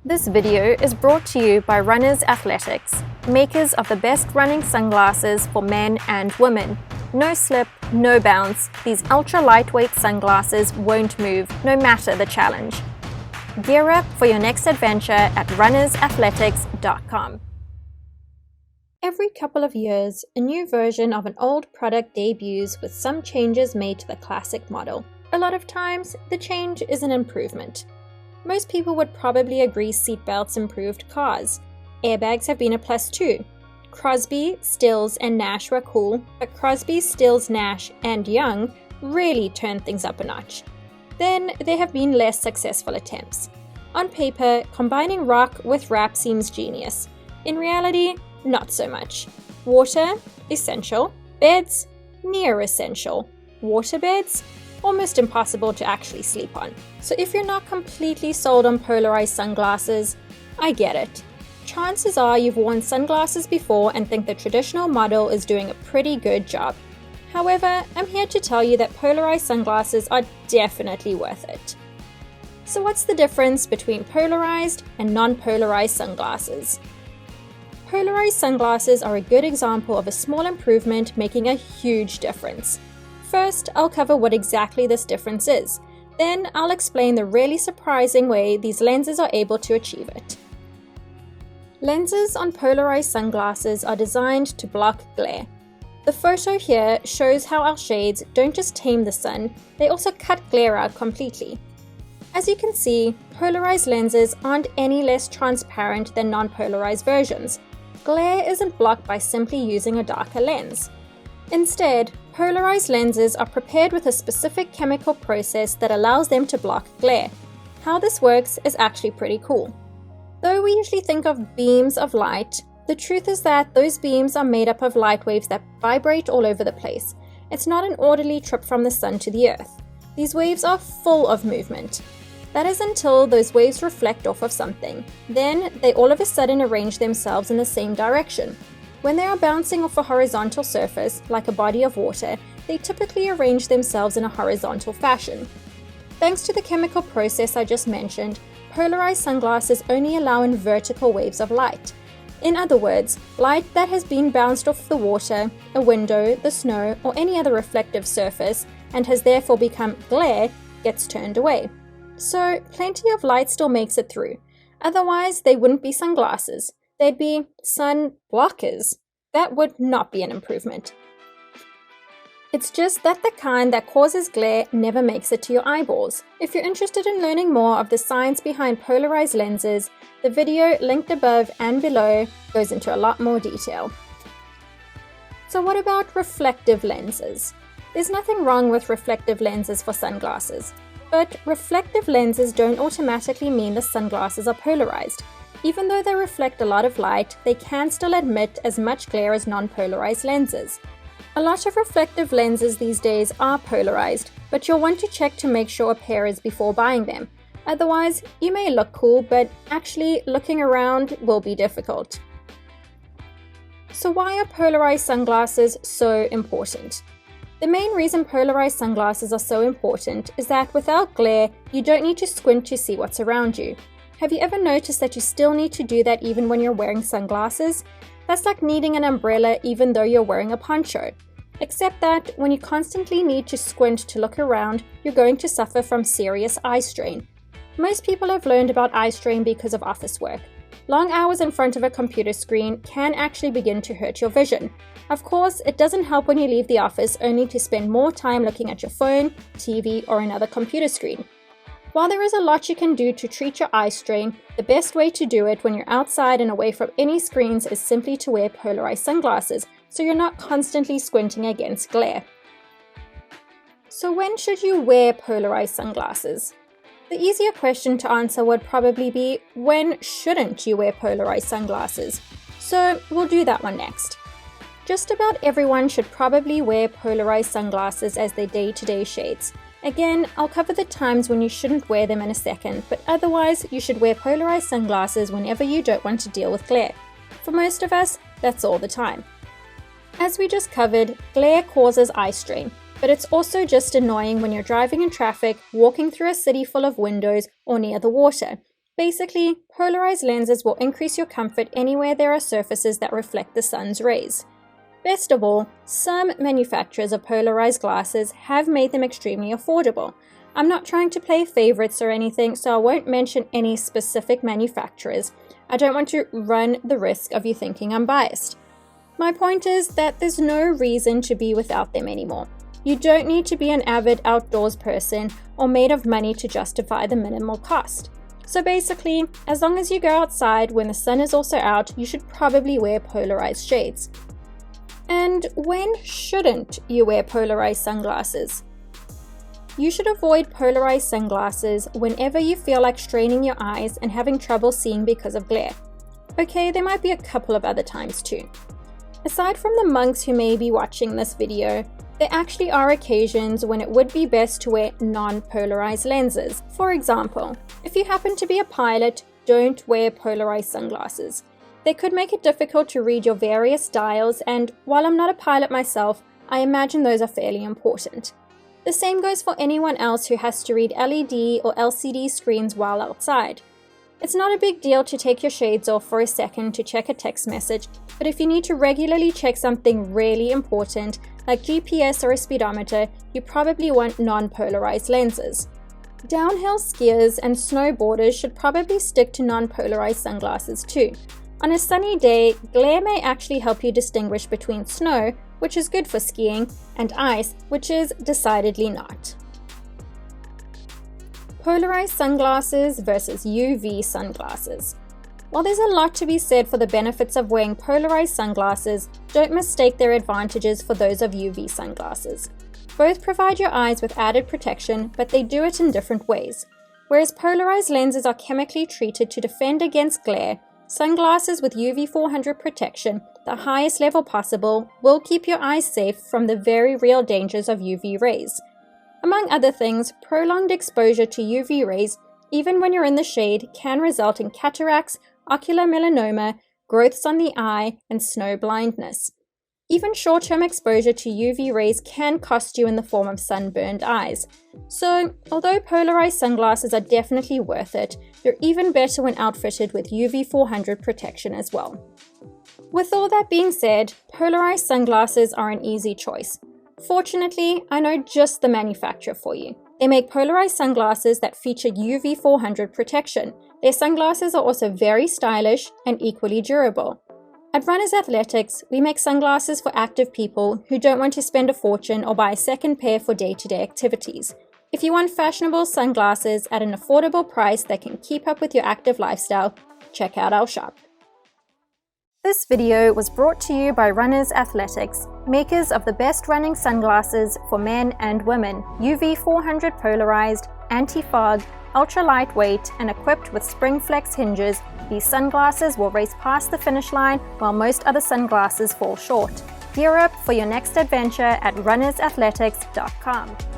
This video is brought to you by Runners Athletics, makers of the best running sunglasses for men and women. No slip, no bounce, these ultra-lightweight sunglasses won't move no matter the challenge. Gear up for your next adventure at runnersathletics.com. Every couple of years, a new version of an old product debuts with some changes made to the classic model. A lot of times, the change is an improvement. Most people would probably agree seatbelts improved cars. Airbags have been a plus too. Crosby, Stills, and Nash were cool, but Crosby, Stills, Nash, and Young really turned things up a notch. Then there have been less successful attempts. On paper, combining rock with rap seems genius. In reality, not so much. Water, essential. Beds, near essential. Waterbeds, almost impossible to actually sleep on. So if you're not completely sold on polarized sunglasses, I get it. Chances are you've worn sunglasses before and think the traditional model is doing a pretty good job. However, I'm here to tell you that polarized sunglasses are definitely worth it. So what's the difference between polarized and non-polarized sunglasses? Polarized sunglasses are a good example of a small improvement making a huge difference. First, I'll cover what exactly this difference is. Then, I'll explain the really surprising way these lenses are able to achieve it. Lenses on polarized sunglasses are designed to block glare. The photo here shows how our shades don't just tame the sun, they also cut glare out completely. As you can see, polarized lenses aren't any less transparent than non-polarized versions. Glare isn't blocked by simply using a darker lens. Instead, polarized lenses are prepared with a specific chemical process that allows them to block glare. How this works is actually pretty cool. Though we usually think of beams of light, the truth is that those beams are made up of light waves that vibrate all over the place. It's not an orderly trip from the sun to the earth. These waves are full of movement. That is until those waves reflect off of something. Then they all of a sudden arrange themselves in the same direction. When they are bouncing off a horizontal surface, like a body of water, they typically arrange themselves in a horizontal fashion. Thanks to the chemical process I just mentioned, polarized sunglasses only allow in vertical waves of light. In other words, light that has been bounced off the water, a window, the snow, or any other reflective surface, and has therefore become glare, gets turned away. So, plenty of light still makes it through. Otherwise, they wouldn't be sunglasses. They'd be sun blockers. That would not be an improvement. It's just that the kind that causes glare never makes it to your eyeballs. If you're interested in learning more of the science behind polarized lenses, the video linked above and below goes into a lot more detail. So what about reflective lenses? There's nothing wrong with reflective lenses for sunglasses, but reflective lenses don't automatically mean the sunglasses are polarized. Even though they reflect a lot of light, they can still emit as much glare as non-polarized lenses. A lot of reflective lenses these days are polarized, but you'll want to check to make sure a pair is before buying them. Otherwise, you may look cool, but actually looking around will be difficult. So why are polarized sunglasses so important? The main reason polarized sunglasses are so important is that without glare, you don't need to squint to see what's around you. Have you ever noticed that you still need to do that even when you're wearing sunglasses? That's like needing an umbrella even though you're wearing a poncho. Except that when you constantly need to squint to look around, you're going to suffer from serious eye strain. Most people have learned about eye strain because of office work. Long hours in front of a computer screen can actually begin to hurt your vision. Of course, it doesn't help when you leave the office only to spend more time looking at your phone, TV, or another computer screen. While there is a lot you can do to treat your eye strain, the best way to do it when you're outside and away from any screens is simply to wear polarized sunglasses, so you're not constantly squinting against glare. So when should you wear polarized sunglasses? The easier question to answer would probably be, when shouldn't you wear polarized sunglasses? So we'll do that one next. Just about everyone should probably wear polarized sunglasses as their day-to-day shades. Again, I'll cover the times when you shouldn't wear them in a second, but otherwise you should wear polarized sunglasses whenever you don't want to deal with glare. For most of us, that's all the time. As we just covered, glare causes eye strain, but it's also just annoying when you're driving in traffic, walking through a city full of windows, or near the water. Basically, polarized lenses will increase your comfort anywhere there are surfaces that reflect the sun's rays. Best of all, some manufacturers of polarized glasses have made them extremely affordable. I'm not trying to play favorites or anything, so I won't mention any specific manufacturers. I don't want to run the risk of you thinking I'm biased. My point is that there's no reason to be without them anymore. You don't need to be an avid outdoors person or made of money to justify the minimal cost. So basically, as long as you go outside when the sun is also out, you should probably wear polarized shades. And when shouldn't you wear polarized sunglasses? You should avoid polarized sunglasses whenever you feel like straining your eyes and having trouble seeing because of glare. Okay, there might be a couple of other times too. Aside from the monks who may be watching this video, there actually are occasions when it would be best to wear non-polarized lenses. For example, if you happen to be a pilot, don't wear polarized sunglasses. They could make it difficult to read your various dials, and while I'm not a pilot myself, I imagine those are fairly important. The same goes for anyone else who has to read LED or LCD screens while outside. It's not a big deal to take your shades off for a second to check a text message, but if you need to regularly check something really important, like GPS or a speedometer, you probably want non-polarized lenses. Downhill skiers and snowboarders should probably stick to non-polarized sunglasses too. On a sunny day, glare may actually help you distinguish between snow, which is good for skiing, and ice, which is decidedly not. Polarized sunglasses versus UV sunglasses. While there's a lot to be said for the benefits of wearing polarized sunglasses, don't mistake their advantages for those of UV sunglasses. Both provide your eyes with added protection, but they do it in different ways. Whereas polarized lenses are chemically treated to defend against glare, sunglasses with UV 400 protection, the highest level possible, will keep your eyes safe from the very real dangers of UV rays. Among other things, prolonged exposure to UV rays, even when you're in the shade, can result in cataracts, ocular melanoma, growths on the eye, and snow blindness. Even short-term exposure to UV rays can cost you in the form of sunburned eyes. So, although polarized sunglasses are definitely worth it, they're even better when outfitted with UV 400 protection as well. With all that being said, polarized sunglasses are an easy choice. Fortunately, I know just the manufacturer for you. They make polarized sunglasses that feature UV 400 protection. Their sunglasses are also very stylish and equally durable. At Runners Athletics, we make sunglasses for active people who don't want to spend a fortune or buy a second pair for day-to-day activities. If you want fashionable sunglasses at an affordable price that can keep up with your active lifestyle, check out our shop. This video was brought to you by Runners Athletics, makers of the best running sunglasses for men and women, UV 400 polarized, anti-fog, ultra lightweight, and equipped with spring flex hinges. These sunglasses will race past the finish line while most other sunglasses fall short. Gear up for your next adventure at runnersathletics.com.